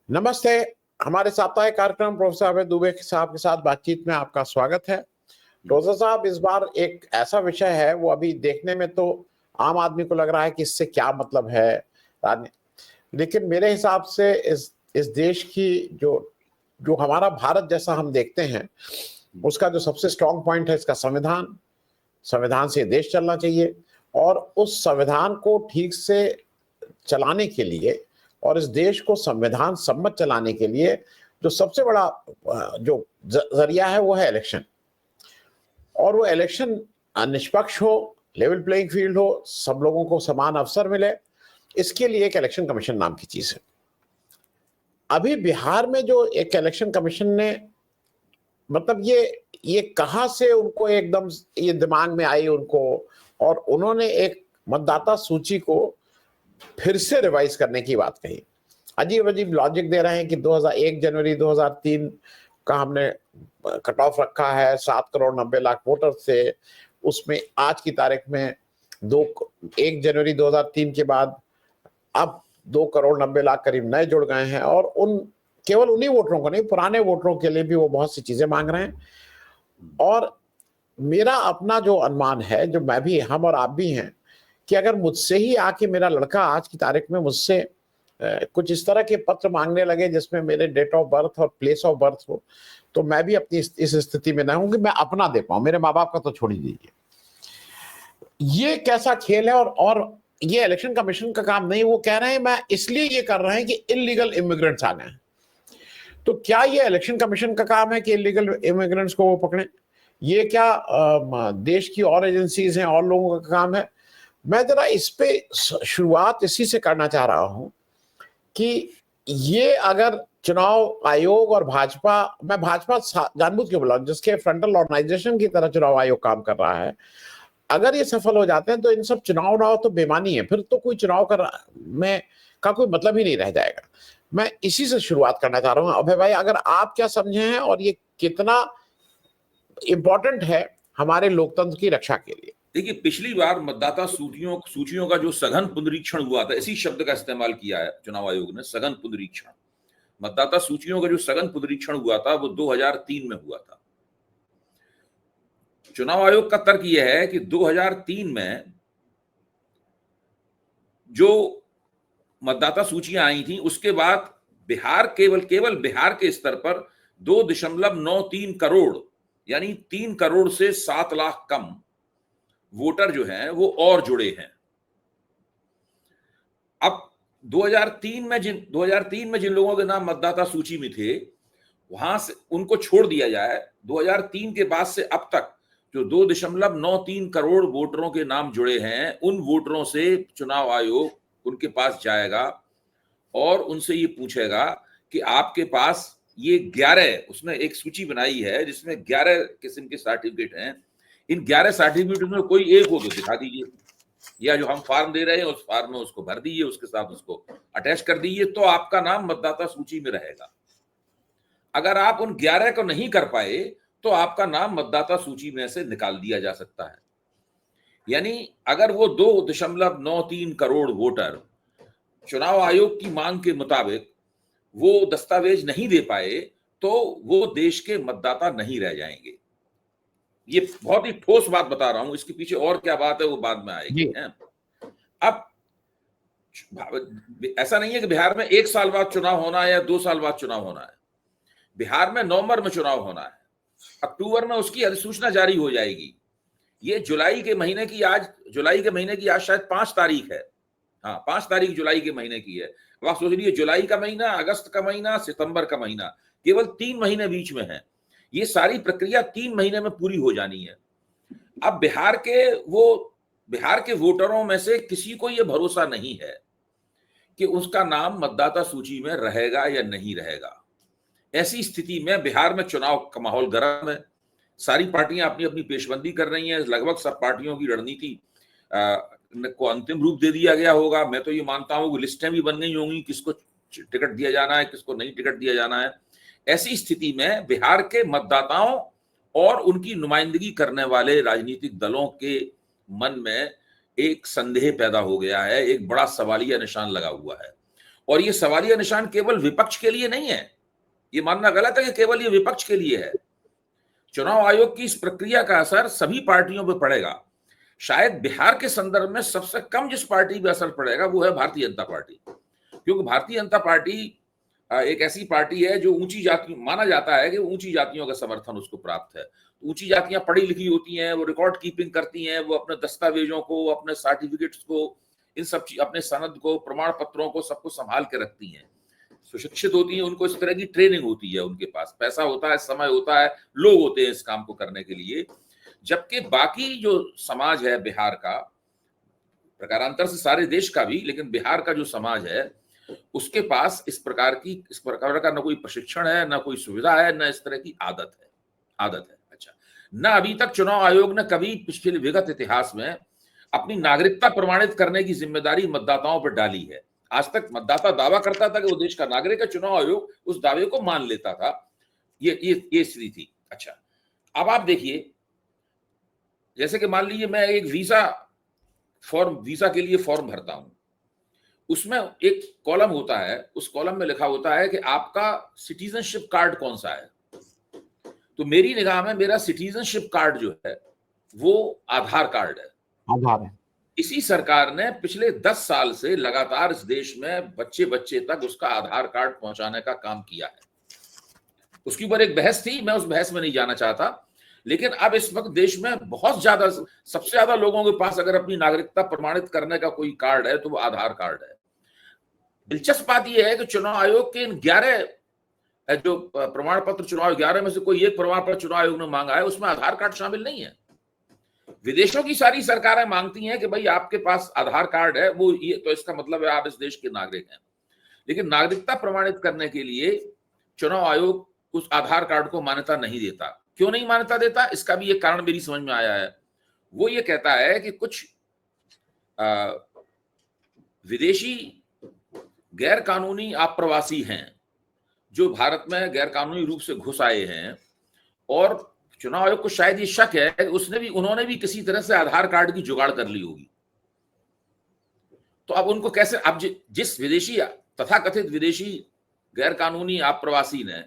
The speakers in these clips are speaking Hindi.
नमस्ते। हमारे साप्ताहिक कार्यक्रम प्रोफेसर अभय दुबे साहब के साथ बातचीत में आपका स्वागत है। प्रोफेसर साहब, इस बार एक ऐसा विषय है, वो अभी देखने में तो आम आदमी को लग रहा है कि इससे क्या मतलब है लेकिन मेरे हिसाब से इस देश की जो जो हमारा भारत जैसा हम देखते हैं, उसका जो सबसे स्ट्रांग पॉइंट है इसका संविधान। संविधान से देश चलना चाहिए, और उस संविधान को ठीक से चलाने के लिए और इस देश को संविधान सम्मत चलाने के लिए जो सबसे बड़ा जो जरिया है वो है इलेक्शन। और वो इलेक्शन निष्पक्ष हो, लेवल प्लेइंग फील्ड हो, सब लोगों को समान अवसर मिले, इसके लिए एक इलेक्शन कमीशन नाम की चीज है। अभी बिहार में जो एक इलेक्शन कमीशन ने, मतलब ये कहां से उनको एकदम ये दिमाग में आई उनको, और उन्होंने एक मतदाता सूची को फिर से रिवाइज करने की बात कही। अजीब अजीब लॉजिक दे रहे हैं कि 1 जनवरी 2003 का हमने कट ऑफ रखा है, 7 करोड़ 90 लाख वोटर थे उसमें। आज की तारीख में 1 जनवरी 2003 के बाद अब 2 करोड़ 90 लाख करीब नए जुड़ गए हैं, और उन केवल उन्हीं वोटरों को नहीं, पुराने वोटरों के लिए भी वो बहुत सी चीजें मांग रहे हैं। और मेरा अपना जो अनुमान है, जो मैं भी, हम और आप भी हैं, कि अगर मुझसे ही आके मेरा लड़का आज की तारीख में मुझसे कुछ इस तरह के पत्र मांगने लगे जिसमें मेरे डेट ऑफ बर्थ और प्लेस ऑफ बर्थ हो, तो मैं भी अपनी इस स्थिति में न हूं कि मैं अपना दे पाऊं, मेरे माँ बाप का तो छोड़ ही दीजिए। ये कैसा खेल है। और ये इलेक्शन कमीशन का काम नहीं। वो कह रहे हैं मैं इसलिए ये कर रहे हैं कि इलीगल इमिग्रेंट्स आ गए हैं। तो क्या ये इलेक्शन कमीशन का काम है कि इलीगल इमिग्रेंट्स को वो पकड़े? ये क्या देश की और एजेंसीज हैं और लोगों का काम है? मैं जरा इस पे शुरुआत इसी से करना चाह रहा हूं कि ये अगर चुनाव आयोग और भाजपा, मैं भाजपा जानबूझ के बोला, जिसके फ्रंटल ऑर्गेनाइजेशन की तरह चुनाव आयोग काम कर रहा है, अगर ये सफल हो जाते हैं तो इन सब चुनाव तो बेमानी है, फिर तो कोई चुनाव का कोई मतलब ही नहीं रह जाएगा। मैं इसी से शुरुआत करना चाह रहा हूं। अभय भाई, अगर आप क्या समझे हैं और ये कितना इंपॉर्टेंट है हमारे लोकतंत्र की रक्षा के लिए? देखिए, पिछली बार मतदाता सूचियों का जो सघन पुनरीक्षण हुआ था, इसी शब्द का इस्तेमाल किया है चुनाव आयोग ने, सघन पुनरीक्षण। मतदाता सूचियों का जो सघन पुनरीक्षण हुआ था वो 2003 में हुआ था। चुनाव आयोग का तर्क यह है कि 2003 में जो मतदाता सूचियां आई थी उसके बाद बिहार, केवल बिहार के स्तर पर 2.93 करोड़, यानी 3 करोड़ से 7 लाख कम वोटर जो हैं वो और जुड़े हैं। अब 2003 में जिन लोगों के नाम मतदाता सूची में थे, वहां से उनको छोड़ दिया जाए। 2003 के बाद से अब तक जो 2.93 करोड़ वोटरों के नाम जुड़े हैं, उन वोटरों से चुनाव आयोग उनके पास जाएगा और उनसे ये पूछेगा कि आपके पास ये 11, उसने एक सूची बनाई है जिसमें 11 किस्म के सर्टिफिकेट हैं। इन 11 सर्टिफिकेट में कोई एक हो तो दिखा दीजिए, या जो हम फॉर्म दे रहे हैं उस फॉर्म में उसको भर दीजिए, उसके साथ उसको अटैच कर दीजिए, तो आपका नाम मतदाता सूची में रहेगा। अगर आप उन 11 को नहीं कर पाए तो आपका नाम मतदाता सूची में से निकाल दिया जा सकता है। यानी अगर वो 2.93 करोड़ वोटर चुनाव आयोग की मांग के मुताबिक वो दस्तावेज नहीं दे पाए तो वो देश के मतदाता नहीं रह जाएंगे। ये बहुत ही ठोस बात बता रहा हूं, इसके पीछे और क्या बात है वो बाद में आएगी। अब ऐसा नहीं है कि बिहार में 1 साल बाद चुनाव होना है या 2 साल बाद चुनाव होना है। बिहार में नवंबर में चुनाव होना है, अक्टूबर में उसकी अधिसूचना जारी हो जाएगी। ये जुलाई के महीने की आज शायद 5 तारीख है। हाँ, 5 तारीख जुलाई के महीने की है। अब आप सोच लीजिए, जुलाई का महीना, अगस्त का महीना, सितंबर का महीना, केवल 3 महीने बीच में है। ये सारी प्रक्रिया 3 महीने में पूरी हो जानी है। अब बिहार के वोटरों में से किसी को यह भरोसा नहीं है कि उसका नाम मतदाता सूची में रहेगा या नहीं रहेगा। ऐसी स्थिति में बिहार में चुनाव का माहौल गर्म है। सारी पार्टियां अपनी अपनी पेशबंदी कर रही हैं। लगभग सब पार्टियों की रणनीति को अंतिम रूप दे दिया गया होगा। मैं तो ये मानता हूं कि लिस्टें भी बन गई होंगी, किसको टिकट दिया जाना है, किसको नहीं टिकट दिया जाना है। ऐसी स्थिति में बिहार के मतदाताओं और उनकी नुमाइंदगी करने वाले राजनीतिक दलों के मन में एक संदेह पैदा हो गया है, एक बड़ा सवालिया निशान लगा हुआ है। और ये सवालिया निशान केवल विपक्ष के लिए नहीं है, ये मानना गलत है कि केवल ये विपक्ष के लिए है। चुनाव आयोग की इस प्रक्रिया का असर सभी पार्टियों पर पड़ेगा। शायद बिहार के संदर्भ में सबसे कम जिस पार्टी पे असर पड़ेगा वो है भारतीय जनता पार्टी, क्योंकि भारतीय जनता पार्टी एक ऐसी पार्टी है जो ऊंची जाति, माना जाता है कि ऊंची जातियों का समर्थन उसको प्राप्त है। ऊंची जातियां पढ़ी लिखी होती हैं, वो रिकॉर्ड कीपिंग करती हैं, वो अपने दस्तावेजों को, अपने सर्टिफिकेट्स को, इन सब अपने सनद को, प्रमाण पत्रों को, सबको संभाल के रखती हैं, सुशिक्षित होती हैं, उनको इस तरह की ट्रेनिंग होती है, उनके पास पैसा होता है, समय होता है, लोग होते हैं इस काम को करने के लिए। जबकि बाकी जो समाज है बिहार का, प्रकारांतर से सारे देश का भी, लेकिन बिहार का जो समाज है उसके पास इस प्रकार का न कोई प्रशिक्षण है, न कोई सुविधा है, न इस तरह की आदत है। अच्छा, न अभी तक चुनाव आयोग ने कभी पिछले विगत इतिहास में अपनी नागरिकता प्रमाणित करने की जिम्मेदारी मतदाताओं पर डाली है। आज तक मतदाता दावा करता था कि वो देश का नागरिक है, चुनाव आयोग उस दावे को मान लेता था। ये स्थिति थी। अच्छा, अब आप देखिए, जैसे कि मान लीजिए मैं एक वीजा के लिए फॉर्म भरता हूं, उसमें एक कॉलम होता है, उस कॉलम में लिखा होता है कि आपका सिटीजनशिप कार्ड कौन सा है। तो मेरी निगाह में मेरा सिटीजनशिप कार्ड जो है वो आधार कार्ड है। आधार है। इसी सरकार ने पिछले 10 साल से लगातार इस देश में बच्चे बच्चे तक उसका आधार कार्ड पहुंचाने का काम किया है। उसके ऊपर एक बहस थी, मैं उस बहस में नहीं जाना चाहता, लेकिन अब इस वक्त देश में सबसे ज्यादा लोगों के पास अगर अपनी नागरिकता प्रमाणित करने का कोई कार्ड है तो वो आधार कार्ड है। दिलचस्प बात यह है कि चुनाव आयोग के इन 11 जो प्रमाण पत्र, चुनाव 11 में से कोई एक प्रमाण पत्र चुनाव आयोग ने मांगा है, उसमें आधार कार्ड शामिल नहीं है। विदेशों की सारी सरकारें मांगती हैं कि भाई आपके पास आधार कार्ड है, वो ये तो इसका मतलब है आप इस देश के नागरिक हैं। लेकिन नागरिकता प्रमाणित करने के लिए चुनाव आयोग उस आधार कार्ड को मान्यता नहीं देता। क्यों नहीं मान्यता देता, इसका भी एक कारण मेरी समझ में आया है। वो ये कहता है कि कुछ विदेशी गैर कानूनी आप्रवासी हैं जो भारत में गैर कानूनी रूप से घुस आए हैं, और चुनाव आयोग को शायद ये शक है कि उन्होंने भी किसी तरह से आधार कार्ड की जुगाड़ कर ली होगी। तो अब उनको कैसे, अब जिस विदेशी, तथाकथित विदेशी गैर कानूनी आप्रवासी ने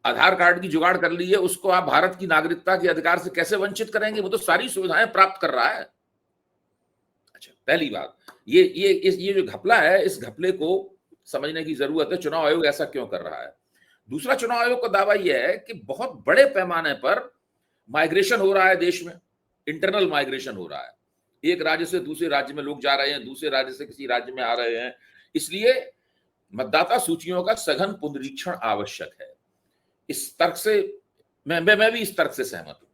आधार कार्ड की जुगाड़ कर ली है, उसको आप भारत की नागरिकता के अधिकार से कैसे वंचित करेंगे? वो तो सारी सुविधाएं प्राप्त कर रहा है। अच्छा, पहली बात ये जो घपला है, इस घपले को समझने की जरूरत है, चुनाव आयोग ऐसा क्यों कर रहा है। दूसरा, चुनाव आयोग का दावा यह है कि बहुत बड़े पैमाने पर माइग्रेशन हो रहा है देश में, इंटरनल माइग्रेशन हो रहा है। एक राज्य से दूसरे राज्य में लोग जा रहे हैं, दूसरे राज्य से किसी राज्य में आ रहे हैं, इसलिए मतदाता सूचियों का सघन पुनरीक्षण आवश्यक है। इस तर्क से मैं भी इस तर्क से सहमत हूं।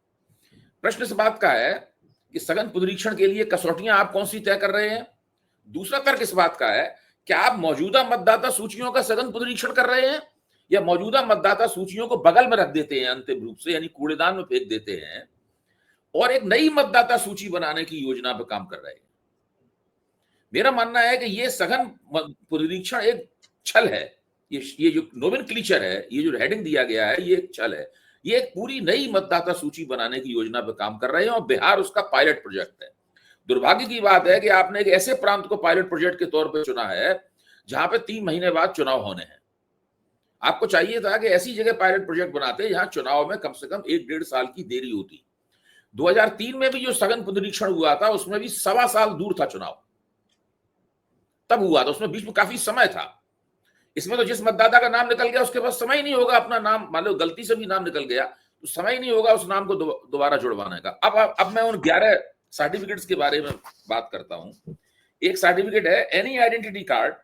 प्रश्न इस बात का है कि सघन पुनरीक्षण के लिए कसौटियां आप कौन सी तय कर रहे हैं। दूसरा तर्क इस बात का है कि आप मौजूदा मतदाता सूचियों का सघन पुनरीक्षण कर रहे हैं या मौजूदा मतदाता सूचियों को बगल में रख देते हैं अंतिम रूप से, यानी कूड़ेदान में फेंक देते हैं, और एक नई मतदाता सूची बनाने की योजना पर काम कर रहे हैं। मेरा मानना है कि यह सघन पुनरीक्षण एक छल है। ये जो नोमेनक्लेचर है, ये जो हेडिंग दिया गया है, ये एक छल है। ये एक पूरी नई मतदाता सूची बनाने की योजना पर काम कर रहे हैं और बिहार उसका पायलट प्रोजेक्ट है। दुर्भाग्य की बात है कि आपने एक ऐसे प्रांत को पायलट प्रोजेक्ट के तौर पर चुना है जहां पे 3 महीने बाद चुनाव होने हैं। आपको चाहिए था कि ऐसी जगह पायलट प्रोजेक्ट बनाते जहां चुनाव में कम से कम 1-1.5 साल की देरी होती। 2003 में भी जो सघन पुनरीक्षण हुआ था उसमें भी 1.25 साल दूर था चुनाव, तब हुआ था, उसमें बीच में काफी समय था। इसमें तो जिस मतदाता का नाम निकल गया उसके पास समय ही नहीं होगा अपना नाम, मान लो गलती से भी नाम निकल गया तो समय ही नहीं होगा उस नाम को दोबारा जुड़वाने का। अब मैं उन 11 सर्टिफिकेट्स के बारे में बात करता हूं। एक सर्टिफिकेट है any identity card,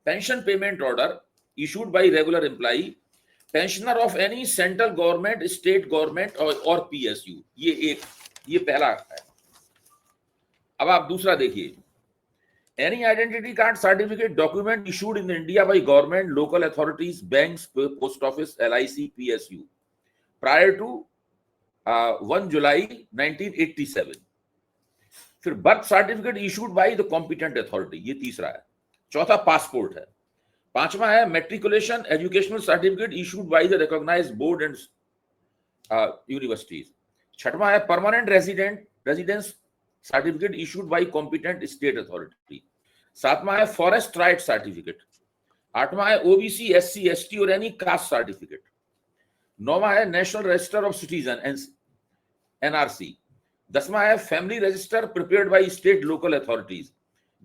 pension payment order issued by regular employee, pensioner of any central government, state government और PSU। ये पहला है। अब आप दूसरा देखिए, any identity card certificate document issued in India by government, local authorities, banks, post office, LIC, PSU prior to 1 July 1987। फिर birth certificate issued by the competent authority, ये तीसरा है। चौथा पासपोर्ट है। पांचवा है matriculation educational certificate issued by the recognised board and universities. छठवां है permanent residence certificate issued by competent state authority. सातवां है फॉरेस्ट राइट सर्टिफिकेट। 8वां है ओबीसी, एससी, एसटी और एनी कास्ट सर्टिफिकेट। 9वां है national register of citizen, NRC. 10वां है family register prepared by state local authorities.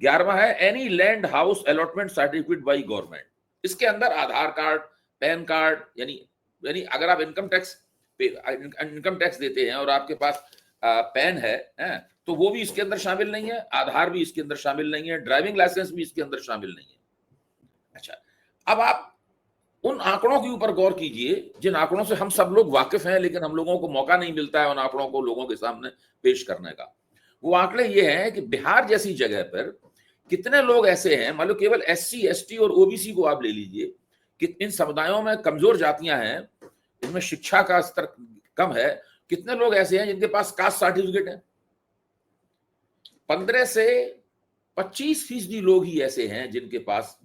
11वां है any land house allotment certificate by government. इसके अंदर आधार कार्ड, पैन कार्ड, यानी अगर आप इनकम टैक्स देते हैं और आपके पास पैन है तो वो भी इसके अंदर शामिल नहीं है, आधार भी इसके अंदर शामिल नहीं है, ड्राइविंग लाइसेंस भी इसके अंदर शामिल नहीं है। अच्छा, अब आप उन आंकड़ों के ऊपर गौर कीजिए जिन आंकड़ों से हम सब लोग वाकिफ हैं, लेकिन हम लोगों को मौका नहीं मिलता है उन आंकड़ों को लोगों के सामने पेश करने का। वो आंकड़े ये हैं कि बिहार जैसी जगह पर कितने लोग ऐसे हैं, मान लो केवल एससी, एसटी और ओबीसी को आप ले लीजिए, कि इन समुदायों में कमजोर जातियां हैं, इनमें शिक्षा का स्तर कम है, कितने लोग ऐसे हैं जिनके पास कास्ट सर्टिफिकेट है? 15 से 25% लोग ही ऐसे हैं जिनके पास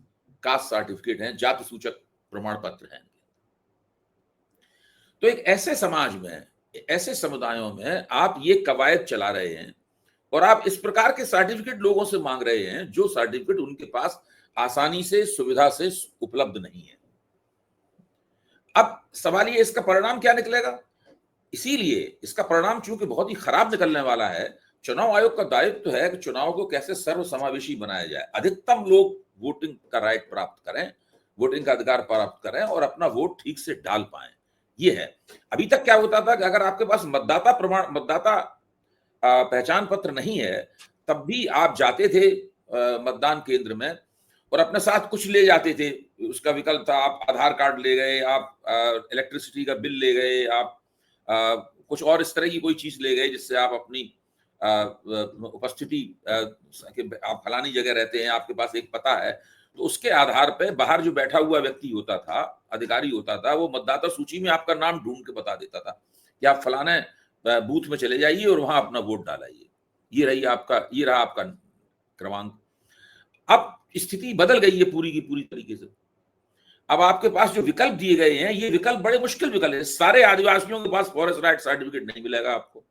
कास्ट सर्टिफिकेट है, जाति सूचक प्रमाण पत्र है। तो एक ऐसे समाज में, ऐसे समुदायों में आप ये कवायद चला रहे हैं और आप इस प्रकार के सर्टिफिकेट लोगों से मांग रहे हैं जो सर्टिफिकेट उनके पास आसानी से, सुविधा से उपलब्ध नहीं है। अब सवाल ये, इसका परिणाम क्या निकलेगा? इसीलिए इसका परिणाम चूंकि बहुत ही खराब निकलने वाला है, चुनाव आयोग का दायित्व है कि चुनाव को कैसे सर्वसमावेशी बनाया जाए, अधिकतम लोग वोटिंग का राइट प्राप्त करें, वोटिंग का अधिकार प्राप्त करें और अपना वोट ठीक से डाल पाएं। ये है। अभी तक क्या होता था कि अगर आपके पास मतदाता पहचान पत्र नहीं है, तब भी आप जाते थे मतदान केंद्र में और अपने साथ कुछ ले जाते थे। उसका विकल्प था, आप आधार कार्ड ले गए, आप इलेक्ट्रिसिटी का बिल ले गए, आप कुछ और इस तरह की कोई चीज ले गए जिससे आप अपनी उपस्थिति, आप फलानी जगह रहते हैं, आपके पास एक पता है, तो उसके आधार पे बाहर जो बैठा हुआ व्यक्ति होता था, अधिकारी होता था, वो मतदाता सूची में आपका नाम ढूंढ के बता देता था कि आप फलाने बूथ में चले जाइए और वहां अपना वोट डालाइए। ये रहा आपका क्रमांक। अब स्थिति बदल गई है पूरी की पूरी तरीके से। अब आपके पास जो विकल्प दिए गए हैं, ये विकल्प बड़े मुश्किल विकल्प है। सारे आदिवासियों के पास फॉरेस्ट राइट सर्टिफिकेट नहीं मिलेगा आपको,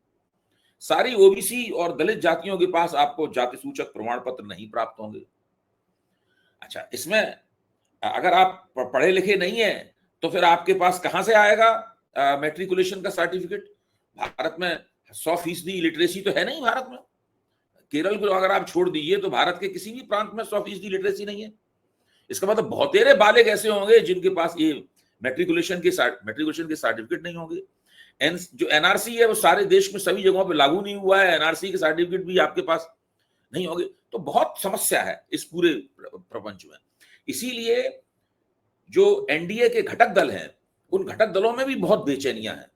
सारी ओबीसी और दलित जातियों के पास आपको जाति सूचक प्रमाण पत्र नहीं प्राप्त होंगे। अच्छा, इसमें अगर आप पढ़े लिखे नहीं है तो फिर आपके पास कहां से आएगा मैट्रिकुलेशन का सर्टिफिकेट? भारत में 100% लिटरेसी तो है नहीं भारत में। केरल को अगर आप छोड़ दीजिए तो भारत के किसी भी प्रांत में 100% लिटरेसी नहीं है। इसका मतलब बहुतेरे बालिग ऐसे होंगे जिनके पास ये मैट्रिकुलेशन के सर्टिफिकेट नहीं होंगे। जो एनआरसी है वो सारे देश में सभी जगहों पे लागू नहीं हुआ है, एनआरसी के सर्टिफिकेट भी आपके पास नहीं होंगे। तो बहुत समस्या है इस पूरे प्रपंच में। इसीलिए जो एनडीए के घटक दल हैं, उन घटक दलों में भी बहुत बेचैनियां हैं।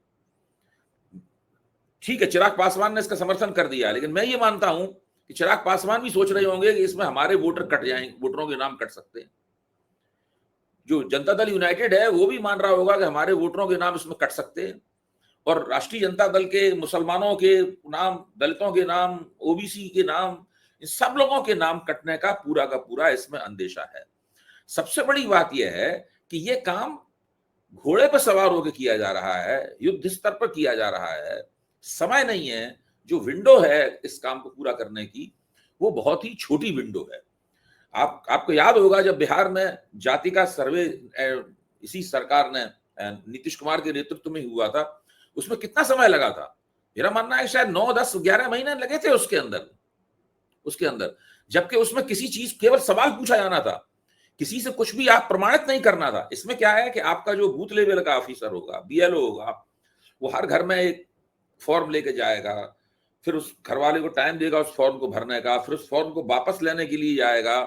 ठीक है, चिराग पासवान ने इसका समर्थन कर दिया, लेकिन मैं ये मानता हूं कि चिराग पासवान भी सोच रहे होंगे कि इसमें हमारे वोटर कट जाएंगे, वोटरों के नाम कट सकते हैं। जो जनता दल यूनाइटेड है वो भी मान रहा होगा कि हमारे वोटरों के नाम इसमें कट सकते हैं, और राष्ट्रीय जनता दल के मुसलमानों के नाम, दलितों के नाम, ओबीसी के नाम, इन सब लोगों के नाम कटने का पूरा इसमें अंदेशा है। सबसे बड़ी बात यह है कि यह काम घोड़े पर सवार होकर किया जा रहा है, युद्ध स्तर पर किया जा रहा है। समय नहीं है, जो विंडो है इस काम को पूरा करने की वो बहुत ही छोटी विंडो है। आपको याद होगा जब बिहार में जाति का सर्वे इसी सरकार ने नीतीश कुमार के नेतृत्व में हुआ था, उसमें कितना समय लगा था? मेरा मानना है शायद 9, 10, 11 महीने लगे थे उसके अंदर, जबकि उसमें किसी चीज, केवल सवाल पूछा जाना था, किसी से कुछ भी आप प्रमाणित नहीं करना था। इसमें क्या है कि आपका जो बूथ लेवल का ऑफिसर होगा, बीएलओ होगा, वो हर घर में एक फॉर्म लेके जाएगा, फिर उस घर वाले को टाइम देगा उस फॉर्म को भरने का, फिर उस फॉर्म को वापस लेने के लिए जाएगा,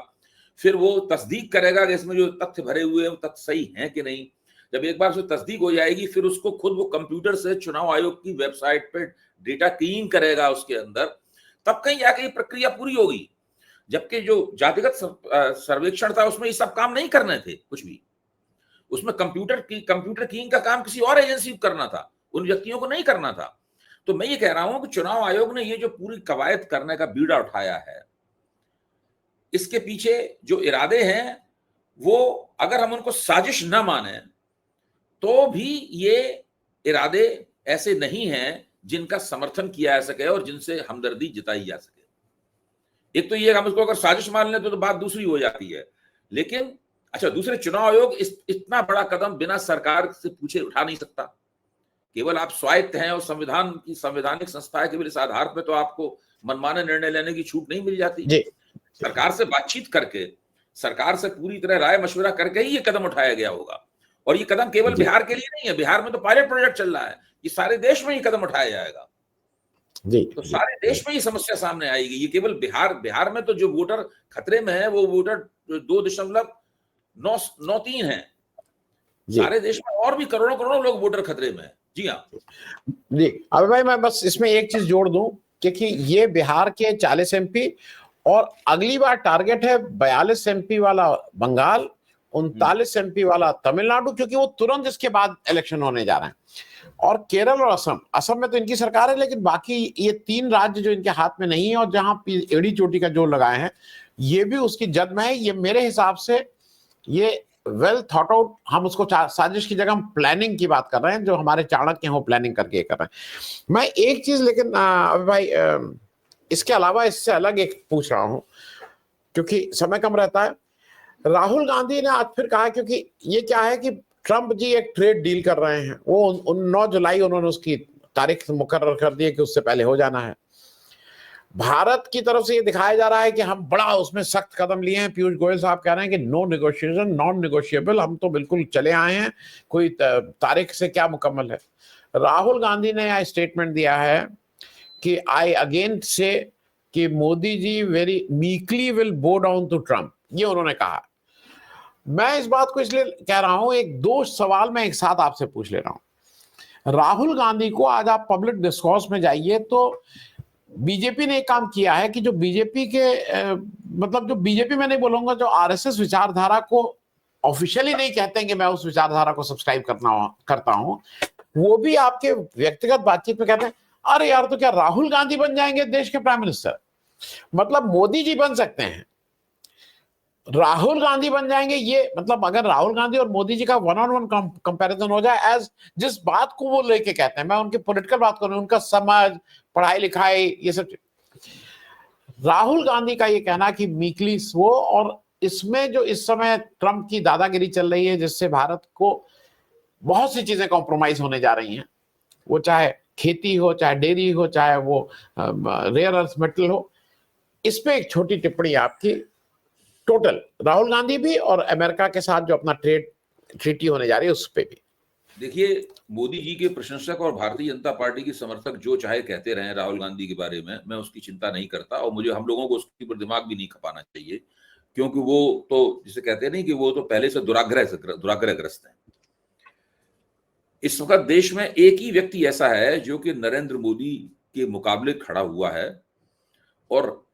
फिर वो तस्दीक करेगा कि इसमें जो तथ्य भरे हुए हैं वो तथ्य सही हैं कि नहीं। जब एक बार से तस्दीक हो जाएगी, फिर उसको खुद वो कंप्यूटर से चुनाव आयोग की वेबसाइट पे डेटा क्लीन करेगा उसके अंदर, तब कहीं जाके ये प्रक्रिया पूरी होगी। जबकि जो जातिगत सर्वेक्षण था उसमें ये सब काम नहीं करने थे कुछ भी, उसमें कंप्यूटर कीइंग का काम किसी और एजेंसी को करना था, उन व्यक्तियों को नहीं करना था। तो मैं ये कह रहा हूं कि चुनाव आयोग ने ये जो पूरी कवायद करने का बीड़ा उठाया है, इसके पीछे जो इरादे हैं वो अगर हम उनको साजिश न माने तो भी ये इरादे ऐसे नहीं हैं जिनका समर्थन किया जा सके और जिनसे हमदर्दी जताई जा सके। एक तो ये हम इसको अगर साजिश मान लें तो बात दूसरी हो जाती है, लेकिन अच्छा, दूसरे चुनाव आयोग इतना बड़ा कदम बिना सरकार से पूछे उठा नहीं सकता। केवल आप स्वायत्त हैं और संविधान की संवैधानिक संस्था है, केवल इस आधार पर तो आपको मनमाने निर्णय लेने की छूट नहीं मिल जाती। जी, सरकार से बातचीत करके, सरकार से पूरी तरह राय मशवरा करके ही ये कदम उठाया गया होगा। और ये कदम केवल जी, बिहार के लिए नहीं है, बिहार में तो पायलट प्रोजेक्ट चल रहा है, ये सारे देश में ये कदम उठाया जाएगा। जी, तो जी, सारे देश में ये समस्या सामने आएगी। ये केवल बिहार में तो जो वोटर खतरे में है वो वोटर 2.93 है। जी, सारे देश में और भी करोड़ों करोड़ों लोग वोटर खतरे में है। जी हाँ। जी। अब भाई मैं बस इसमें एक चीज जोड़ दूं, क्योंकि ये बिहार के 40 एमपी और अगली बार टारगेट है 42 एमपी वाला बंगाल, 39 एमपी वाला तमिलनाडु, क्योंकि वो तुरंत इसके बाद इलेक्शन होने जा रहे हैं। और केरल और असम में तो इनकी सरकार है, लेकिन बाकी ये 3 राज्य जो इनके हाथ में नहीं है और जहां एड़ी चोटी का जोर लगाए हैं, ये भी उसकी जद में है। ये मेरे हिसाब से ये वेल थॉट आउट, हम उसको साजिश की जगह हम प्लानिंग की बात कर रहे हैं, जो हमारे चाणक्य हैं वो प्लानिंग करके कर रहे हैं। मैं एक चीज लेकिन अभी भाई इसके अलावा, इससे अलग एक पूछ रहा हूं, क्योंकि समय कम रहता है। राहुल गांधी ने आज फिर कहा, क्योंकि ये क्या है कि ट्रंप जी एक ट्रेड डील कर रहे हैं, वो 9 जुलाई उन्होंने उसकी तारीख मुकर्रर कर दी है कि उससे पहले हो जाना है। भारत की तरफ से ये दिखाया जा रहा है कि हम बड़ा उसमें सख्त कदम लिए हैं। पीयूष गोयल साहब कह रहे हैं कि नो नेगोशिएशन, नॉन नेगोशिएबल, हम तो बिल्कुल चले आए हैं, कोई तारीख से क्या मुकम्मल है। राहुल गांधी ने यह स्टेटमेंट दिया है कि आई अगेन से कि Modi ji very meekly will bow down to Trump, ये उन्होंने कहा। मैं इस बात को इसलिए कह रहा हूं, एक 2 सवाल मैं एक साथ आपसे पूछ ले रहा हूं। राहुल गांधी को आज आप पब्लिक डिस्कोर्स में जाइए तो बीजेपी ने एक काम किया है कि जो बीजेपी के मतलब जो बीजेपी में नहीं बोलूंगा, जो आरएसएस विचारधारा को ऑफिशियली नहीं कहते हैं कि मैं उस विचारधारा को सब्सक्राइब करता हूं, वो भी आपके व्यक्तिगत बातचीत में कहते हैं अरे यार, तो क्या राहुल गांधी बन जाएंगे देश के प्राइम मिनिस्टर? मतलब मोदी जी बन सकते हैं, राहुल गांधी बन जाएंगे, ये मतलब अगर राहुल गांधी और मोदी जी का 1-on-1 कंपैरिजन हो जाए, एज जिस बात को वो लेके कहते हैं, मैं उनकी पॉलिटिकल बात कर रहा हूं, उनका समझ, पढ़ाई लिखाई, ये सब। राहुल गांधी का ये कहना कि मीकली वो, और इसमें जो इस समय ट्रंप की दादागिरी चल रही है, जिससे भारत को बहुत सी चीजें कॉम्प्रोमाइज होने जा रही हैं, वो चाहे खेती हो, चाहे डेयरी हो, चाहे वो रेयर अर्थ मेटल हो, इस पे एक छोटी टिप्पणी आपकी, टोटल राहुल गांधी भी और अमेरिका के साथ जो अपना ट्रीटी होने जा रही है उस पे भी। देखिए, मोदी जी के प्रशंसक और भारतीय जनता पार्टी के समर्थक जो चाहे कहते रहे राहुल गांधी के बारे में, मैं उसकी चिंता नहीं करता, और मुझे हम लोगों को उसके ऊपर दिमाग भी नहीं खपाना चाहिए, क्योंकि वो तो जिसे कहते नहीं कि वो तो पहले से दुराग्रहग्रस्त है। इस वक्त देश में एक ही व्यक्ति ऐसा है जो कि नरेंद्र मोदी के मुकाबले खड़ा हुआ है, और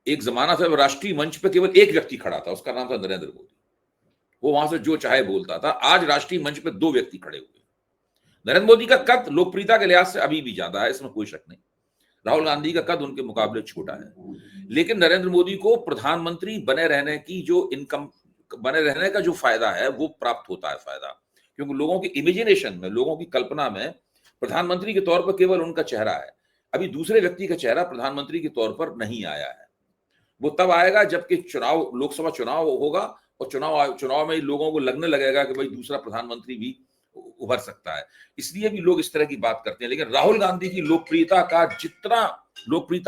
एक जमाना था राष्ट्रीय मंच पे केवल एक व्यक्ति खड़ा था, उसका नाम था नरेंद्र मोदी। वो वहां से जो चाहे बोलता था। आज राष्ट्रीय मंच पे 2 व्यक्ति खड़े हुए। नरेंद्र मोदी का कद लोकप्रियता के लिहाज से अभी भी ज्यादा है, इसमें कोई शक नहीं। राहुल गांधी का कद उनके मुकाबले छोटा है, लेकिन नरेंद्र मोदी को प्रधानमंत्री बने रहने की जो इनकम, बने रहने का जो फायदा है वो प्राप्त होता है फायदा, क्योंकि लोगों की इमेजिनेशन में, लोगों की कल्पना में प्रधानमंत्री के तौर पर केवल उनका चेहरा है। अभी दूसरे व्यक्ति का चेहरा प्रधानमंत्री के तौर पर नहीं आया है। वो तब आएगा जबकि चुनाव, लोकसभा चुनाव होगा, और चुनाव में लोगों को लगने लगेगा कि भाई दूसरा प्रधानमंत्री भी उभर सकता है। इसलिए भी लोग इस तरह की बात करते हैं। लेकिन राहुल गांधी की लोकप्रियता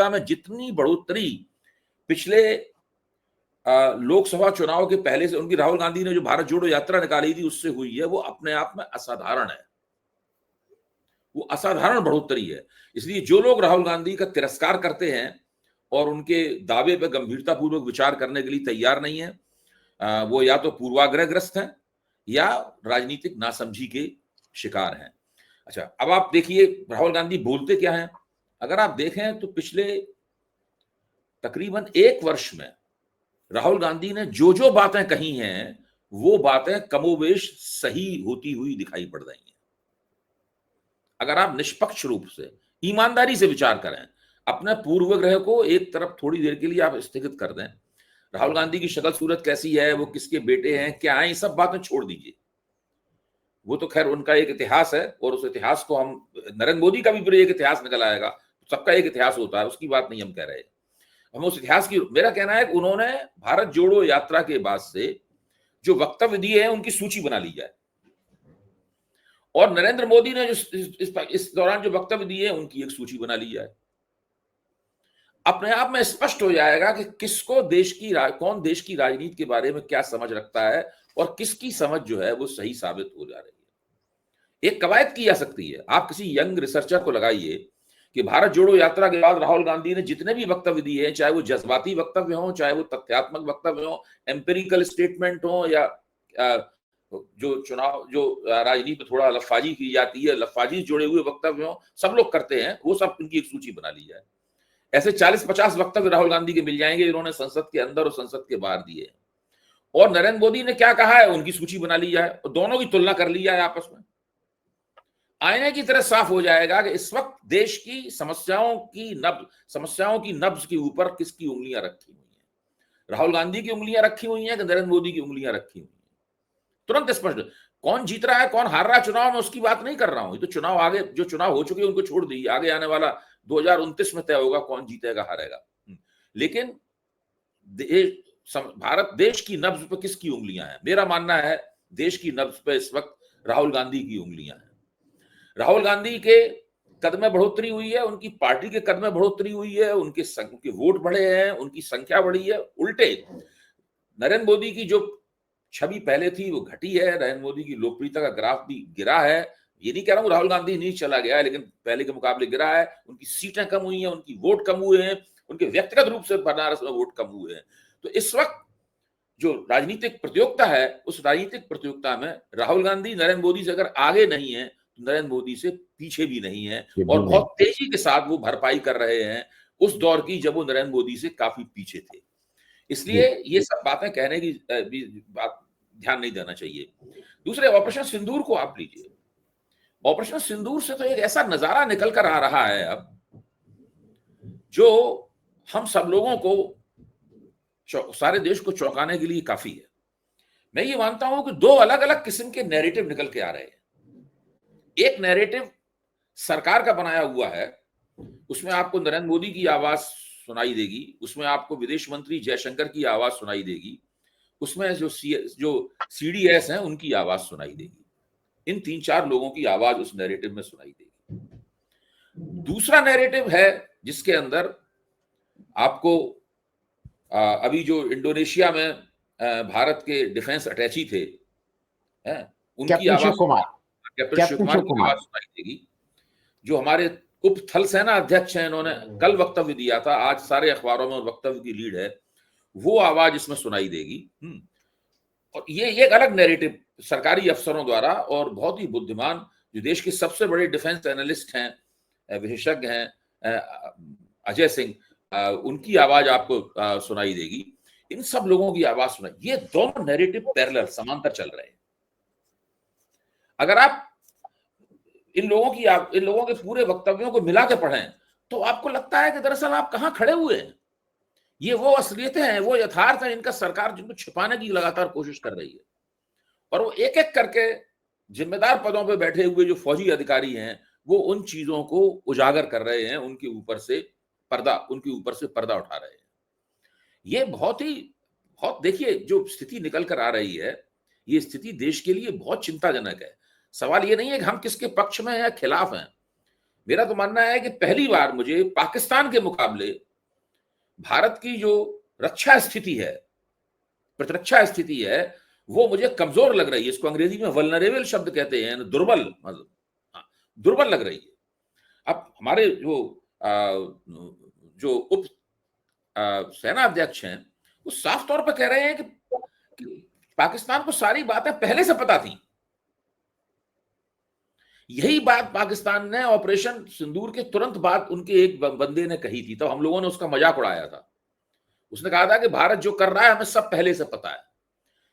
में जितनी बढ़ोतरी पिछले लोकसभा चुनाव के पहले से उनकी, राहुल गांधी ने जो भारत जोड़ो यात्रा निकाली थी उससे हुई है, वो अपने आप में असाधारण है। वो असाधारण बढ़ोतरी है। इसलिए जो लोग राहुल गांधी का तिरस्कार करते हैं और उनके दावे पर गंभीरतापूर्वक विचार करने के लिए तैयार नहीं है, वो या तो पूर्वाग्रहग्रस्त हैं या राजनीतिक नासमझी के शिकार हैं। अच्छा, अब आप देखिए राहुल गांधी बोलते क्या हैं। अगर आप देखें तो पिछले तकरीबन 1 वर्ष में राहुल गांधी ने जो बातें कही हैं, वो बातें कमोबेश सही होती हुई दिखाई पड़ रही हैं। अगर आप निष्पक्ष रूप से, ईमानदारी से विचार करें, अपने पूर्वग्रह को एक तरफ थोड़ी देर के लिए आप स्थगित कर दें, राहुल गांधी की शक्ल सूरत कैसी है, वो किसके बेटे हैं, क्या है, ये सब बातें छोड़ दीजिए। वो तो खैर उनका एक इतिहास है, और उस इतिहास को हम, नरेंद्र मोदी का भी फिर एक इतिहास निकल आएगा, सबका एक इतिहास होता है, उसकी बात नहीं हम कह रहे। हम उस इतिहास की, मेरा कहना है कि उन्होंने भारत जोड़ो यात्रा के बाद से जो वक्तव्य दिए हैं उनकी सूची बना ली जाए, और नरेंद्र मोदी ने जो इस दौरान जो वक्तव्य दिए हैं उनकी एक सूची बना ली जाए। अपने आप में स्पष्ट हो जाएगा कि किसको कौन देश की राजनीति के बारे में क्या समझ रखता है और किसकी समझ जो है वो सही साबित हो जा रही है। एक कवायद की जा सकती है, आप किसी यंग रिसर्चर को लगाइए कि भारत जोड़ो यात्रा के बाद राहुल गांधी ने जितने भी वक्तव्य दिए हैं, चाहे वो जज्बाती वक्तव्य हो, चाहे वो तथ्यात्मक वक्तव्य हो, एम्पिरिकल स्टेटमेंट हो, या जो राजनीति में थोड़ा लफाजी की जाती है, लफाजी जोड़े हुए वक्तव्य हो, सब लोग करते हैं, वो सब उनकी एक सूची बना ली जाए। ऐसे 40-50 वक्तव्य राहुल गांधी के मिल जाएंगे जिन्होंने संसद के अंदर और संसद के बाहर दिए, और नरेंद्र मोदी ने क्या कहा है उनकी सूची बना ली जाए, और दोनों की तुलना कर ली जाए आपस में। आईने की तरह साफ हो जाएगा कि इस वक्त देश की समस्याओं की नब्ज के ऊपर किसकी उंगलियां रखी हुई हैं। राहुल गांधी की उंगलियां रखी हुई हैं कि नरेंद्र मोदी की उंगलियां रखी हुई हैं। तुरंत स्पष्ट। कौन जीत रहा है कौन हार रहा है चुनाव में, उसकी बात नहीं कर रहा हूं। ये तो चुनाव आगे, जो चुनाव हो चुके उनको छोड़ दी, आगे आने वाला 2029 में तय होगा कौन जीतेगा हारेगा। लेकिन भारत देश की नब्ज पर किसकी उंगलियां हैं? मेरा मानना है देश की नब्ज पर इस वक्त राहुल गांधी की उंगलियां हैं। राहुल गांधी के कद में बढ़ोतरी हुई है, उनकी पार्टी के कद में बढ़ोतरी हुई है, उनके वोट बढ़े हैं, उनकी संख्या बढ़ी है। उल्टे नरेंद्र मोदी की जो छवि पहले थी वो घटी है, नरेंद्र मोदी की लोकप्रियता का ग्राफ भी गिरा है। ये नहीं कह रहा हूं राहुल गांधी नहीं चला गया है, लेकिन पहले के मुकाबले गिरा है। उनकी सीटें कम हुई हैं, उनकी वोट कम हुए हैं, उनके व्यक्तिगत रूप से बनारस में वोट कम हुए हैं। तो इस वक्त जो राजनीतिक प्रतियोगिता है, उस राजनीतिक प्रतियोगिता में राहुल गांधी नरेंद्र मोदी से अगर आगे नहीं है तो नरेंद्र मोदी से पीछे भी नहीं है, और बहुत तेजी के साथ वो भरपाई कर रहे हैं उस दौर की जब वो नरेंद्र मोदी से काफी पीछे थे। इसलिए ये सब बातें कहने की बात ध्यान नहीं देना चाहिए। दूसरे, ऑपरेशन सिंदूर को आप लीजिए। ऑपरेशन सिंदूर से तो एक ऐसा नजारा निकल कर आ रहा है अब, जो हम सब लोगों को, सारे देश को चौंकाने के लिए काफी है। मैं ये मानता हूं कि दो अलग अलग किस्म के नैरेटिव निकल के आ रहे हैं। एक नैरेटिव सरकार का बनाया हुआ है, उसमें आपको नरेंद्र मोदी की आवाज सुनाई देगी, उसमें आपको विदेश मंत्री जयशंकर की आवाज सुनाई देगी, उसमें जो CDS हैं उनकी आवाज सुनाई देगी। इन 3-4 लोगों की आवाज उस नैरेटिव में सुनाई देगी। दूसरा नैरेटिव है जिसके अंदर आपको अभी जो इंडोनेशिया में भारत के डिफेंस अटैची थे, उनकी आवाज, कैप्टन शिव कुमार की आवाज सुनाई देगी। जो हमारे उप थल सेना अध्यक्ष हैं, इन्होंने कल वक्तव्य दिया था, आज सारे अखबारों में वक्तव्य की लीड है, वो आवाज इसमें सुनाई देगी। और ये एक अलग नैरेटिव सरकारी अफसरों द्वारा, और बहुत ही बुद्धिमान जो देश के सबसे बड़े डिफेंस एनालिस्ट हैं, विशेषज्ञ हैं, अजय सिंह, उनकी आवाज आपको सुनाई देगी। इन सब लोगों की आवाज सुनाई। ये दोनों नैरेटिव पैरेलल, समांतर चल रहे हैं। अगर आप इन लोगों के पूरे वक्तव्यों को मिला के पढ़ें तो आपको लगता है कि दरअसल आप कहां खड़े हुए हैं। ये वो असलियतें हैं, वो यथार्थ है, इनका सरकार जिनको छिपाने की लगातार कोशिश कर रही है। और वो एक एक करके जिम्मेदार पदों पर बैठे हुए जो फौजी अधिकारी हैं, वो उन चीजों को उजागर कर रहे हैं, उनके ऊपर से पर्दा उठा रहे हैं। ये बहुत देखिए, जो स्थिति निकल कर आ रही है, ये स्थिति देश के लिए बहुत चिंताजनक है। सवाल ये नहीं है कि हम किसके पक्ष में हैं या खिलाफ हैं। मेरा तो मानना है कि पहली बार मुझे पाकिस्तान के मुकाबले भारत की जो रक्षा स्थिति है, प्रतिरक्षा स्थिति है, वो मुझे कमजोर लग रही है। इसको अंग्रेजी में वल्नरेबल शब्द कहते हैं, दुर्बल, मतलब दुर्बल लग रही है। अब हमारे जो उप सेना अध्यक्ष हैं, वो साफ तौर पर कह रहे हैं कि पाकिस्तान को सारी बातें पहले से पता थी। यही बात पाकिस्तान ने ऑपरेशन सिंदूर के तुरंत बाद उनके एक बंदे ने कही थी, तो हम लोगों ने उसका मजाक उड़ाया था। उसने कहा था कि भारत जो कर रहा है हमें सब पहले से पता है।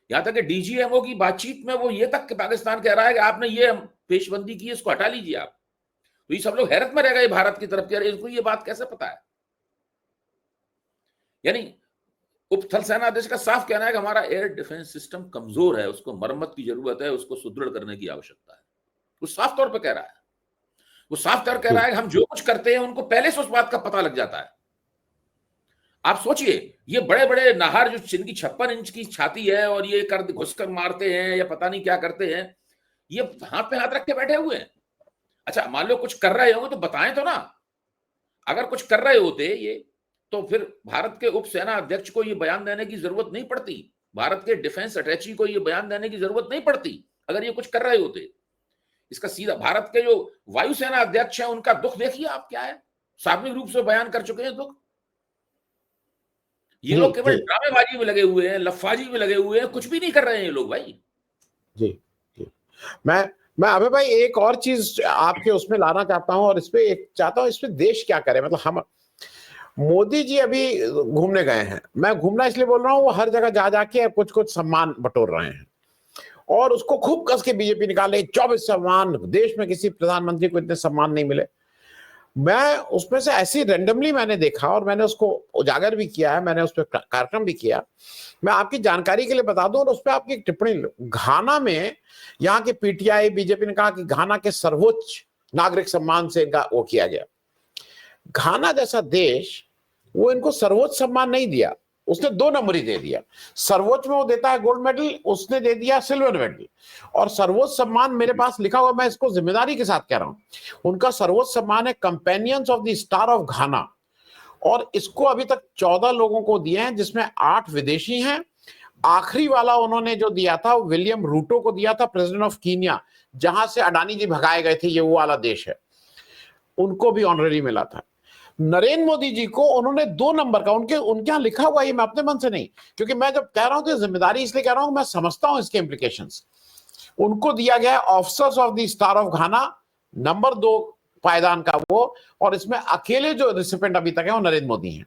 यहां तक कि DGMO की बातचीत में वो ये तक कि पाकिस्तान कह रहा है कि आपने ये पेशबंदी की, इसको हटा लीजिए आप। तो ये सब लोग हैरत में रह गए भारत की तरफ, इनको ये बात कैसे पता है। यानी उप थल सेना अध्यक्ष का साफ कहना है कि हमारा एयर डिफेंस सिस्टम कमजोर है, उसको मरम्मत की जरूरत है, उसको सुदृढ़ करने की आवश्यकता है। वो साफ तौर पर कह रहा है। वो साफ तौर कह रहा है कि हम जो कुछ करते हैं उनको पहले से उस बात का पता लग जाता है। आप सोचिए, ये बड़े बड़े नाहर जो जिनकी 56 इंच की छाती है और ये कर घुसकर मारते हैं या पता नहीं क्या करते हैं, ये हाथ पे हाथ रख के बैठे हुए हैं। अच्छा, मान लो कुछ कर रहे होंगे तो बताएं तो ना। अगर कुछ कर रहे होते ये, तो फिर भारत के उप सेना अध्यक्ष को ये बयान देने की जरूरत नहीं पड़ती, भारत के डिफेंस अटैची को ये बयान देने की जरूरत नहीं पड़ती अगर ये कुछ कर रहे होते। इसका सीधा भारत के जो वायुसेना अध्यक्ष है उनका दुख देखिए आप क्या है, सार्वजनिक रूप से बयान कर चुके हैं दुख। ये जी लोग केवल जी ड्रामेबाजी में लगे हुए हैं, लफाजी में लगे हुए हैं, कुछ भी नहीं कर रहे हैं ये लोग भाई। जी जी। मैं अभय भाई एक और चीज आपके उसमें लाना चाहता हूं, और इस पे एक चाहता हूं, इस पे देश क्या करे। मतलब हम, मोदी जी अभी घूमने गए हैं, मैं घूमना इसलिए बोल रहा हूं, वो हर जगह जा जाके कुछ कुछ सम्मान बटोर रहे हैं और उसको खूब कस के बीजेपी निकाल रही है। 24 सम्मान, देश में किसी प्रधानमंत्री को इतने सम्मान नहीं मिले। मैं उसमें से ऐसी रेंडमली मैंने देखा और मैंने उसको उजागर भी किया है, मैंने उस पर कार्यक्रम भी किया। मैं आपकी जानकारी के लिए बता दूं और उस पर आपकी एक टिप्पणी लूं। घाना में यहाँ के पीटीआई बीजेपी ने कहा कि घाना के सर्वोच्च नागरिक सम्मान से इनका वो किया गया। घाना जैसा देश, वो इनको सर्वोच्च सम्मान नहीं दिया, उसने 2 नंबर ही दे दिया। सर्वोच्च में वो देता है गोल्ड मेडल, उसने दे दिया सिल्वर मेडल। और सर्वोच्च सम्मान मेरे पास लिखा हुआ, मैं इसको जिम्मेदारी के साथ कह रहा हूं, उनका सर्वोच्च सम्मान है companions of the star of घाना। और इसको अभी तक 14 लोगों को दिए हैं, जिसमें 8 विदेशी हैं। आखिरी वाला उन्होंने जो दिया था विलियम रूटो को दिया था, प्रेसिडेंट ऑफ कीनिया, जहां से अडानी जी भगाए गए थे, ये वो वाला देश है, उनको भी ऑनररी मिला था। नरेंद्र मोदी जी को उन्होंने 2 नंबर का, उनके यहां लिखा हुआ है, मैं अपने मन से नहीं, क्योंकि मैं जब कह रहा हूं तो जिम्मेदारी इसलिए कह रहा हूं, मैं समझता हूं इसके इंप्लीकेशंस। उनको दिया गया officers of the star of Ghana, number 2 पायदान का वो, और इसमें अकेले जो रिसिपेंट अभी तक है वो नरेंद्र मोदी हैं।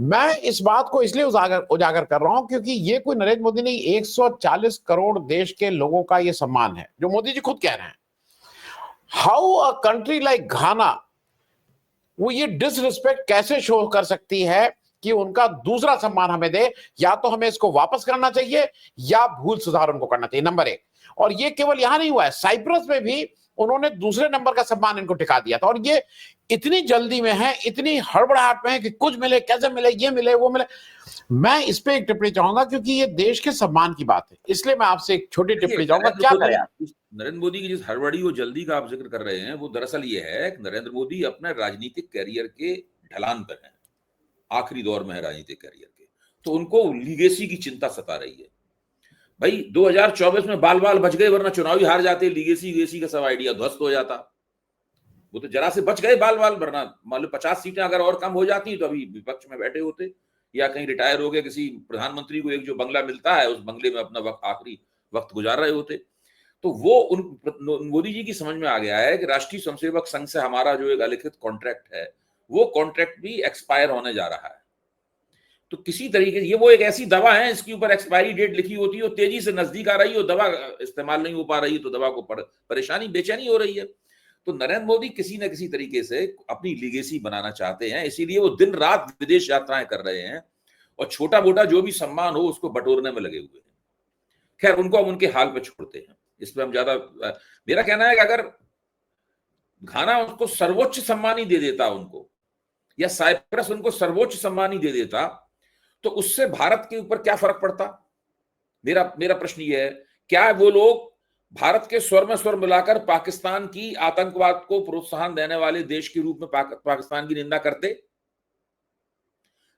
मैं इस बात को इसलिए उजागर कर रहा हूं क्योंकि ये कोई नरेंद्र मोदी नहीं, 140 करोड़ देश के लोगों का ये सम्मान है, जो मोदी जी खुद कह रहे हैं। हाउ अ कंट्री लाइक घाना, वो ये डिसरिस्पेक्ट कैसे शो कर सकती है कि उनका दूसरा सम्मान हमें दे? या तो हमें इसको वापस करना चाहिए या भूल सुधार उनको करना चाहिए, नंबर 1। और ये केवल यहां नहीं हुआ है, साइप्रस में भी उन्होंने दूसरे नंबर का सम्मान इनको टिका दिया था। और ये इतनी जल्दी में है, इतनी हड़बड़ाहट में है कि कुछ मिले, कैसे मिले, ये मिले, वो मिले। मैं इस पे एक टिप्पणी चाहूंगा क्योंकि ये देश के सम्मान की बात है, इसलिए मैं आपसे एक छोटी टिप्पणी चाहूंगा, क्या करें आप? नरेंद्र मोदी की जिस हड़बड़ी और जल्दी का आप जिक्र कर रहे हैं, वो दरअसल ये है कि नरेंद्र मोदी अपने राजनीतिक कैरियर के ढलान पर हैं, आखिरी दौर में है राजनीतिक कैरियर के, तो उनको लीगेसी की चिंता सता रही है। भाई 2024 में बाल बाल बच गए, वरना चुनाव ही हार जाते, लीगेसी का सब आइडिया ध्वस्त हो जाता। वो तो जरा से बच गए बाल बाल, वरना मान लो 50 सीटें अगर और कम हो जाती तो अभी विपक्ष में बैठे होते, या कहीं रिटायर हो गए, किसी प्रधानमंत्री को एक जो बंगला मिलता है उस बंगले में अपना आखिरी वक्त गुजार रहे होते। तो वो उन मोदी जी की समझ में आ गया है कि राष्ट्रीय स्वयंसेवक संघ से हमारा जो एक अलिखित कॉन्ट्रैक्ट है, वो कॉन्ट्रैक्ट भी एक्सपायर होने जा रहा है। तो किसी तरीके से, ये वो एक ऐसी दवा है इसके ऊपर एक्सपायरी डेट लिखी होती है, और तेजी से नजदीक आ रही हो, दवा इस्तेमाल नहीं हो पा रही, तो दवा को परेशानी, बेचैनी हो रही है। तो नरेंद्र मोदी किसी न किसी तरीके से अपनी लीगेसी बनाना चाहते हैं, इसीलिए वो दिन रात विदेश यात्राएं कर रहे हैं और छोटा मोटा जो भी सम्मान हो उसको बटोरने में लगे हुए हैं। खैर, उनको हम उनके हाल पे छोड़ते हैं, इस पर हम ज्यादा, मेरा कहना है कि अगर घाना उसको सर्वोच्च सम्मान ही दे देता उनको, या साइप्रस उनको सर्वोच्च सम्मान ही दे देता, तो उससे भारत के ऊपर क्या फर्क पड़ता? मेरा प्रश्न ये है, क्या वो लोग भारत के स्वर में स्वर मिलाकर पाकिस्तान की आतंकवाद को प्रोत्साहन देने वाले देश के रूप में पाकिस्तान की निंदा करते?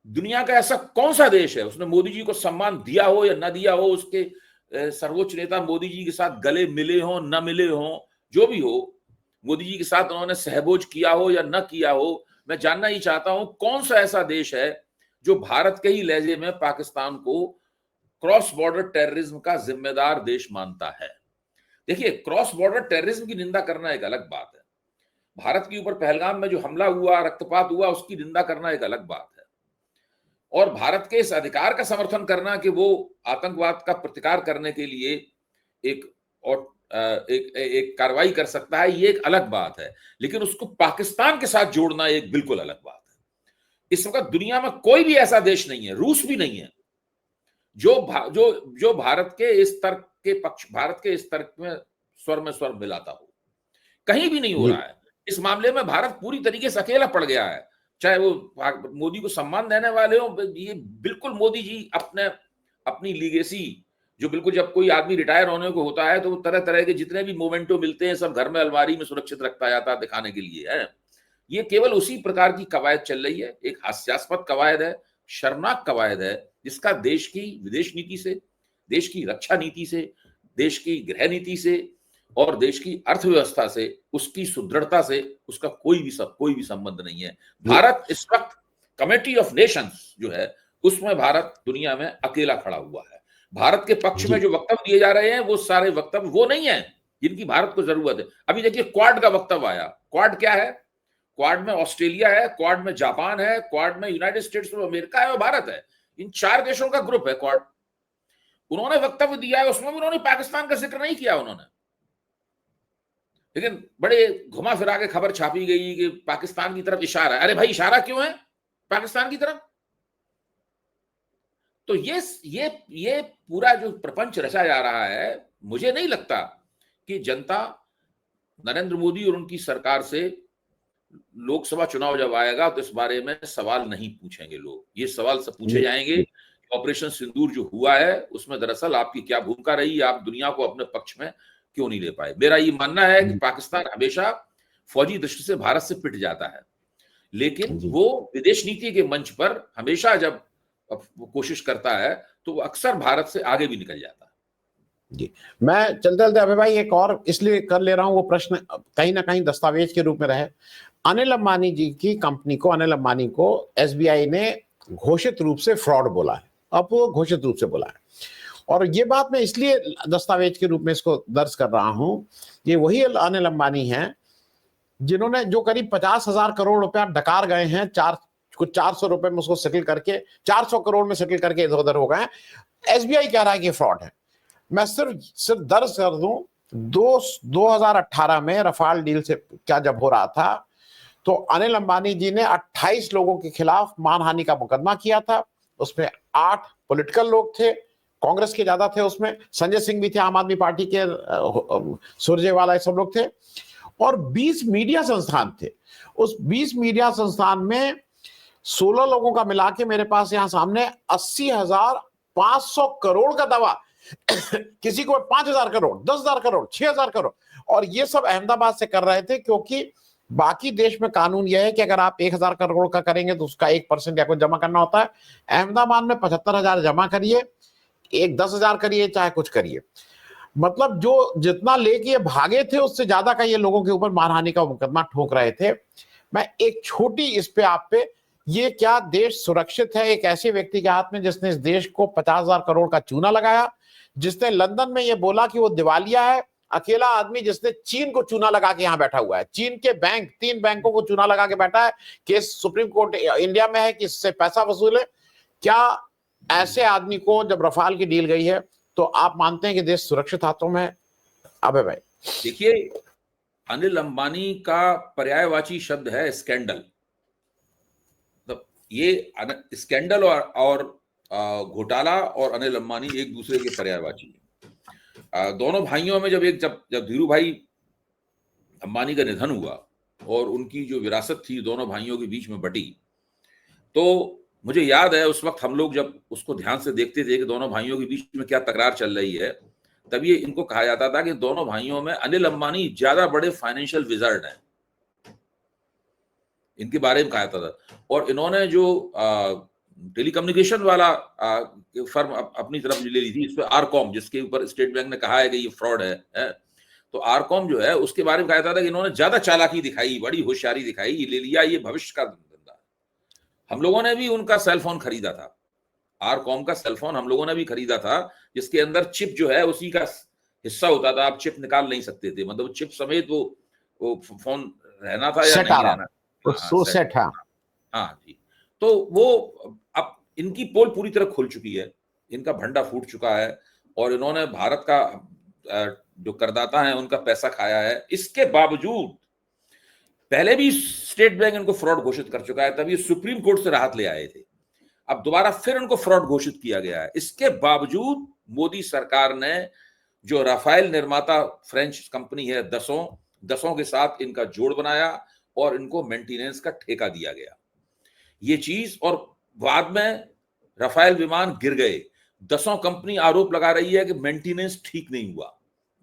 दुनिया का ऐसा कौन सा देश है उसने मोदी जी को सम्मान दिया हो या ना दिया हो, उसके सर्वोच्च नेता मोदी जी के साथ गले मिले हो न मिले हो, जो भी हो, मोदी जी के साथ उन्होंने सहभोज किया हो या न किया हो, मैं जानना ही चाहता हूं कौन सा ऐसा देश है जो भारत के ही लहजे में पाकिस्तान को क्रॉस बॉर्डर टेररिज्म का जिम्मेदार देश मानता है। देखिए, क्रॉस बॉर्डर टेररिज्म की निंदा करना एक अलग बात है, भारत के ऊपर पहलगाम में जो हमला हुआ, रक्तपात हुआ, उसकी निंदा करना एक अलग बात है, और भारत के इस अधिकार का समर्थन करना कि वो आतंकवाद का प्रतिकार करने के लिए एक एक कार्रवाई कर सकता है, ये एक अलग बात है। लेकिन उसको पाकिस्तान के साथ जोड़ना एक बिल्कुल अलग बात है। इस वक्त दुनिया में कोई भी ऐसा देश नहीं है, रूस भी नहीं है, जो भारत के स्तर के पक्ष, भारत के स्तर में स्वर मिलाता हो। कहीं भी नहीं हो रहा है। इस मामले में भारत पूरी तरीके से अकेला पड़ गया है। चाहे वो मोदी को सम्मान देने वाले हो, ये बिल्कुल मोदी जी अपनी लीगेसी, जो बिल्कुल जब कोई आदमी रिटायर होने को होता है तो तरह तरह के जितने भी मोमेंटो मिलते हैं सब घर में अलमारी में सुरक्षित रखता जाता है दिखाने के लिए है। ये केवल उसी प्रकार की कवायद चल रही है, एक हास्यास्पद कवायद है, शर्मनाक कवायद है, जिसका देश की विदेश नीति से, देश की रक्षा नीति से, देश की गृह नीति से और देश की अर्थव्यवस्था से, उसकी सुदृढ़ता से उसका कोई भी संबंध नहीं है। भारत इस वक्त कमेटी ऑफ नेशंस जो है उसमें भारत दुनिया में अकेला खड़ा हुआ है। भारत के पक्ष में जो वक्तव्य दिए जा रहे हैं वो सारे वक्तव्य वो नहीं है जिनकी भारत को जरूरत है। अभी देखिए क्वाड का वक्तव्य आया। क्वाड क्या है? क्वाड में ऑस्ट्रेलिया है, क्वाड में जापान है, क्वाड में यूनाइटेड स्टेट्स ऑफ अमेरिका है और भारत है। इन 4 देशों का ग्रुप है क्वाड। उन्होंने वक्तव्य दिया है, उसमें भी उन्होंने पाकिस्तान का जिक्र नहीं किया उन्होंने, लेकिन बड़े घुमा फिरा के खबर छापी गई कि पाकिस्तान की तरफ इशारा है। अरे भाई इशारा क्यों है पाकिस्तान की तरफ? तो ये पूरा जो प्रपंच रचा जा रहा है, मुझे नहीं लगता कि जनता नरेंद्र मोदी और उनकी सरकार से लोकसभा चुनाव जब आएगा तो इस बारे में सवाल नहीं पूछेंगे लोग। ये सवाल सब पूछे जाएंगे ऑपरेशन सिंदूर जो हुआ है उसमें दरअसल आपकी क्या भूमिका रही, आप दुनिया को अपने पक्ष में क्यों नहीं ले पाए। मेरा ये मानना है कि पाकिस्तान हमेशा फौजी दृष्टि से भारत से पिट जाता है, लेकिन वो विदेश नीति के मंच पर हमेशा जब वो कोशिश करता है तो वो अक्सर भारत से आगे भी निकल जाता है। जी, मैं चलते चलते अभय भाई एक और इसलिए कर ले रहा हूं, वो प्रश्न कहीं ना कहीं दस्तावेज के रूप में रहे। अनिल अंबानी जी की कंपनी को, अनिल अंबानी को एसबीआई ने घोषित रूप से फ्रॉड बोला है। अब वो घोषित रूप से बोला है और ये बात मैं इसलिए दस्तावेज के रूप में इसको दर्ज कर रहा हूं, ये वही अनिल अंबानी हैं जिन्होंने जो करीब 50,000 करोड़ रुपया डकार गए हैं, कुछ 400 रुपए में उसको सेटल करके 400 करोड़ में सेटल करके इधर उधर हो गए। एसबीआई कह रहा है कि फ्रॉड है। मैं सिर्फ दर्ज कर दूं, 2018 में रफाल डील से क्या जब हो रहा था तो अनिल अंबानी जी ने 28 लोगों के खिलाफ मानहानि का मुकदमा किया था। उसमें 8 पॉलिटिकल लोग थे, कांग्रेस के ज्यादा थे, उसमें संजय सिंह भी थे, आम आदमी पार्टी के सुरजेवाला सब लोग थे और 20 मीडिया संस्थान थे। उस 20 मीडिया संस्थान में 16 लोगों का मिला के मेरे पास यहां सामने 80,500 करोड़ का दावा किसी को 5,000 करोड़, 10,000 करोड़, 6,000 करोड़, और ये सब अहमदाबाद से कर रहे थे क्योंकि बाकी देश में कानून यह है कि अगर आप 1,000 करोड़ का करेंगे तो उसका 1% या कुछ जमा करना होता है। अहमदाबाद में 75,000 जमा करिए, 10,000 करिए, चाहे कुछ करिए, मतलब जो जितना लेके भागे थे उससे ज्यादा का ये लोगों के ऊपर मानहानि का मुकदमा ठोक रहे थे। मैं एक छोटी इस पे आप पे, ये क्या देश सुरक्षित है एक ऐसे व्यक्ति के हाथ में जिसने इस देश को 50,000 करोड़ का चूना लगाया, जिसने लंदन में ये बोला कि वो दिवालिया है, अकेला आदमी जिसने चीन को चूना लगा के यहां बैठा हुआ है, चीन के 3 बैंकों को चूना लगा के बैठा है, केस सुप्रीम कोर्ट इंडिया में है कि इससे पैसा वसूले। क्या ऐसे आदमी को जब रफाल की डील गई है तो आप मानते हैं कि देश सुरक्षित हाथों में है? अबे भाई देखिए, अनिल अंबानी का पर्यायवाची शब्द है स्कैंडल। तो ये स्कैंडल और घोटाला और अनिल अंबानी एक दूसरे के पर्यायवाची हैं। दोनों भाइयों में जब धीरू भाई अंबानी का निधन हुआ और उनकी जो विरासत थी दोनों भाइयों के बीच में बटी, तो मुझे याद है उस वक्त हम लोग जब उसको ध्यान से देखते थे कि दोनों भाइयों के बीच में क्या तकरार चल रही है, तब ये इनको कहा जाता था कि दोनों भाइयों में अनिल अंबानी ज्यादा बड़े फाइनेंशियल विजर्ड हैं, इनके बारे में कहा जाता था। और इन्होंने जो टेलीकम्युनिकेशन वाला फर्म अपनी तरफ ले ली थी, इस पर आरकॉम, जिसके ऊपर स्टेट बैंक ने कहा है कि ये फ्रॉड है, तो आरकॉम जो है उसके बारे में कहा जाता था कि इन्होंने ज्यादा चालाकी दिखाई, बड़ी होशियारी दिखाई, ये ले लिया, ये भविष्य का धंधा। हम लोगों ने भी उनका सेलफोन खरीदा था, आरकॉम का सेलफोन हम लोगों ने भी खरीदा था, जिसके अंदर चिप जो है उसी का हिस्सा होता था, आप चिप निकाल नहीं सकते थे, मतलब चिप समेत वो फोन रहना था या नहीं रहना। हाँ जी। तो वो अब इनकी पोल पूरी तरह खुल चुकी है, इनका भंडा फूट चुका है और इन्होंने भारत का जो करदाता है उनका पैसा खाया है। इसके बावजूद पहले भी स्टेट बैंक इनको फ्रॉड घोषित कर चुका है, तभी सुप्रीम कोर्ट से राहत ले आए थे, अब दोबारा फिर इनको फ्रॉड घोषित किया गया है। इसके बावजूद मोदी सरकार ने जो राफेल निर्माता फ्रेंच कंपनी है दसों के साथ इनका जोड़ बनाया और इनको मेंटेनेंस का ठेका दिया गया। ये चीज। और बाद में राफेल विमान गिर गए, 10 कंपनी आरोप लगा रही है कि मेंटेनेंस ठीक नहीं हुआ।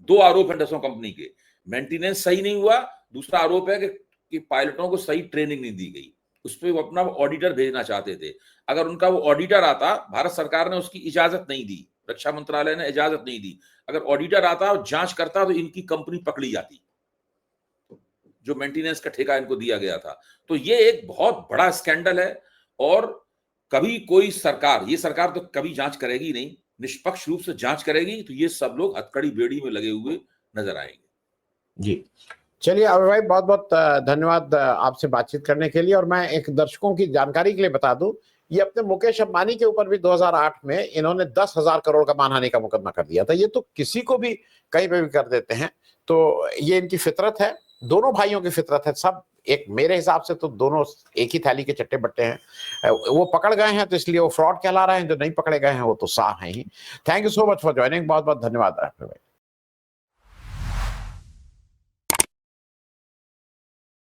2 आरोप है 10 कंपनी के, मेंटेनेंस सही नहीं हुआ, दूसरा आरोप है कि पायलटों को सही ट्रेनिंग नहीं दी गई। उस पर वो अपना ऑडिटर भेजना चाहते थे। अगर उनका वो ऑडिटर आता, भारत सरकार ने उसकी इजाजत नहीं दी, रक्षा मंत्रालय ने इजाजत नहीं दी, अगर ऑडिटर आता और जांच करता तो इनकी कंपनी पकड़ी जाती, जो मेंटेनेंस का ठेका इनको दिया गया था। तो ये एक बहुत बड़ा स्कैंडल है। और कभी कोई सरकार, ये सरकार तो कभी जांच करेगी नहीं, निष्पक्ष रूप से जांच करेगी तो ये सब लोग हथकड़ी बेड़ी में लगे हुए नजर आएंगे। जी, चलिए अभय भाई, बहुत बहुत धन्यवाद आपसे बातचीत करने के लिए। और मैं एक दर्शकों की जानकारी के लिए बता दूं, ये अपने मुकेश अंबानी के ऊपर भी 2008 में इन्होंने 10,000 करोड़ का मानहानि का मुकदमा कर दिया था। ये तो किसी को भी कहीं पे भी कर देते हैं, तो ये इनकी फितरत है, दोनों भाइयों की फितरत है। सब एक, मेरे हिसाब से तो दोनों एक ही थाली के चट्टे बट्टे हैं। वो पकड़ गए हैं तो इसलिए वो फ्रॉड कहला रहे हैं, जो नहीं पकड़े गए हैं वो तो साफ हैं ही। Thank you so much for joining, बहुत बहुत धन्यवाद अभय भाई।